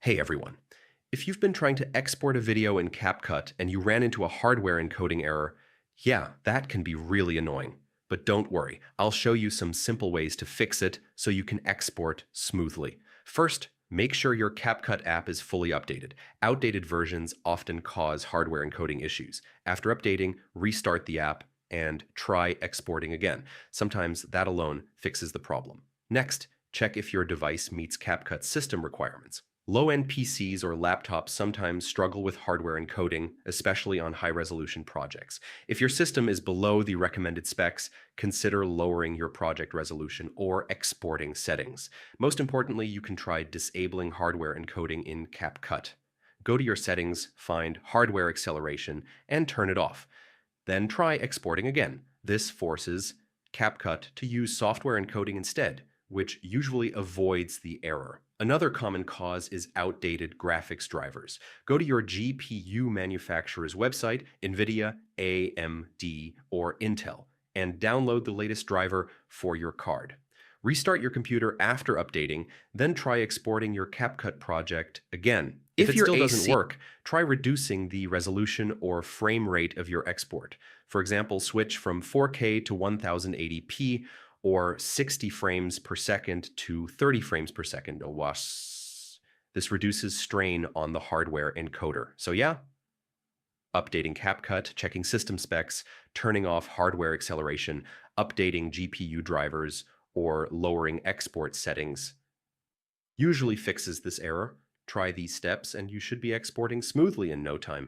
Hey everyone. If you've been trying to export a video in CapCut and you ran into a hardware encoding error, yeah, that can be really annoying. But don't worry, I'll show you some simple ways to fix it so you can export smoothly. First, make sure your CapCut app is fully updated. Outdated versions often cause hardware encoding issues. After updating, restart the app and try exporting again. Sometimes that alone fixes the problem. Next, check if your device meets CapCut's system requirements. Low-end PCs or laptops sometimes struggle with hardware encoding, especially on high-resolution projects. If your system is below the recommended specs, consider lowering your project resolution or exporting settings. Most importantly, you can try disabling hardware encoding in CapCut. Go to your settings, find hardware acceleration, and turn it off. Then try exporting again. This forces CapCut to use software encoding instead, which usually avoids the error. Another common cause is outdated graphics drivers. Go to your GPU manufacturer's website, NVIDIA, AMD, or Intel, and download the latest driver for your card. Restart your computer after updating, then try exporting your CapCut project again. If it still doesn't work, try reducing the resolution or frame rate of your export. For example, switch from 4K to 1080p or 60 frames per second to 30 frames per second. This reduces strain on the hardware encoder. So yeah, updating CapCut, checking system specs, turning off hardware acceleration, updating GPU drivers, or lowering export settings usually fixes this error. Try these steps and you should be exporting smoothly in no time.